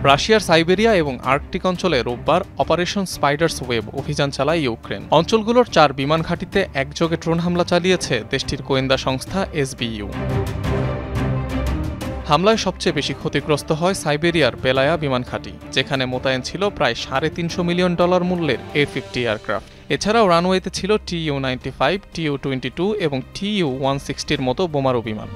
রাশিয়ার সাইবেরিয়া এবং আর্কটিক অঞ্চলে রোববার অপারেশন স্পাইডার্স ওয়েব অভিযান চালায় ইউক্রেন। অঞ্চলগুলোর 4 বিমান ঘাঁটিতে একযোগে ড্রোন হামলা চালিয়েছে দেশটির গোয়েন্দা সংস্থা SBU। হামলায় সবচেয়ে বেশি ক্ষতিগ্রস্ত হয় সাইবেরিয়ার বেলায়া বিমান ঘাঁটি, যেখানে মোতায়েন ছিল প্রায় $350 মিলিয়ন মূল্যের A-50 এয়ারক্রাফট। এছাড়াও রানওয়েতে ছিল Tu-95, Tu-22 এবং Tu-160-র মতো বোমারু বিমান।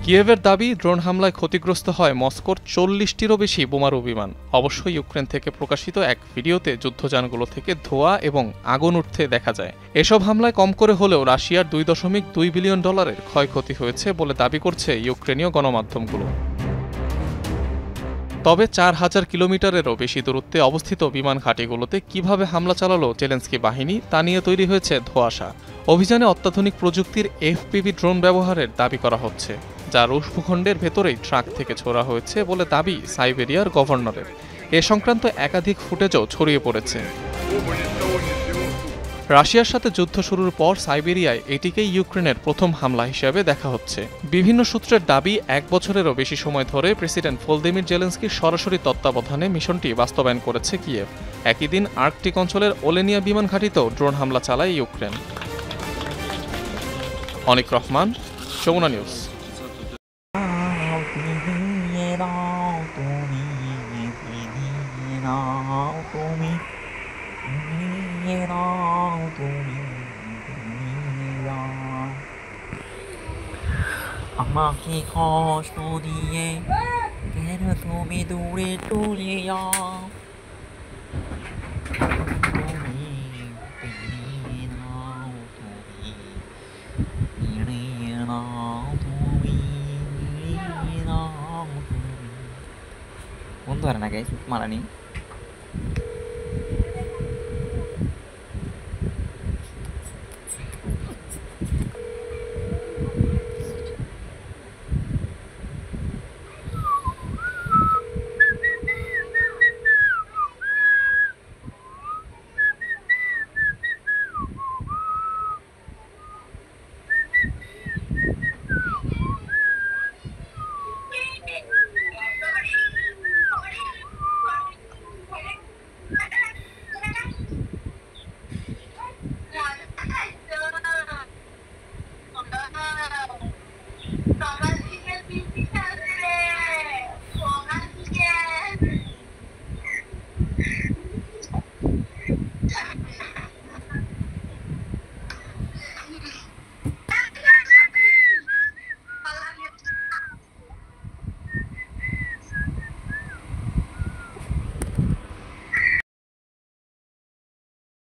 কিয়েভের দাবি, ড্রোন হামলায় ক্ষতিগ্রস্ত হয় মস্কোর 40টিরও বেশি বোমারু বিমান। অবশ্য ইউক্রেন থেকে প্রকাশিত এক ভিডিওতে যুদ্ধযানগুলো থেকে ধোঁয়া এবং আগুন উঠতে দেখা যায়। এসব হামলায় কম করে হলেও রাশিয়ার $2.2 বিলিয়ন ক্ষয়ক্ষতি হয়েছে বলে দাবি করছে ইউক্রেনীয় গণমাধ্যমগুলো। তবে 4000 কিলোমিটারেরও বেশি দূরত্বে অবস্থিত বিমান ঘাঁটিগুলোতে কিভাবে হামলা চালালো জেলেনস্কি বাহিনী তা নিয়ে তৈরি হয়েছে ধোঁয়াশা। অভিযানে অত্যাধুনিক প্রযুক্তির FPV ড্রোন ব্যবহারের দাবি করা হচ্ছে, যা রুশ ভূখণ্ডের ভেতরেই ট্রাক থেকে ছোড়া হয়েছে বলে দাবি সাইবেরিয়ার গভর্নরের। এ সংক্রান্ত একাধিক ফুটেজও ছড়িয়ে পড়েছে। রাশিয়ার সাথে যুদ্ধ শুরুর পর সাইবেরিয়ায় এটিকেই ইউক্রেনের প্রথম হামলা হিসেবে দেখা হচ্ছে। বিভিন্ন সূত্রের দাবি, 1 বছরেরও বেশি সময় ধরে প্রেসিডেন্ট ভলোদিমির জেলেনস্কির সরাসরি তত্ত্বাবধানে মিশনটি বাস্তবায়ন করেছে কিয়েভ। একই দিন আর্কটিক অঞ্চলের ওলেনিয়া বিমান ঘাঁটিতেও ড্রোন হামলা চালায় ইউক্রেন। অনিক রহমান, যমুনা নিউজ। আমাকে কষ্ট দিয়ে কেন তুমি দূরে চলে যাও? বন্ধু আর না গাইস, মারানি।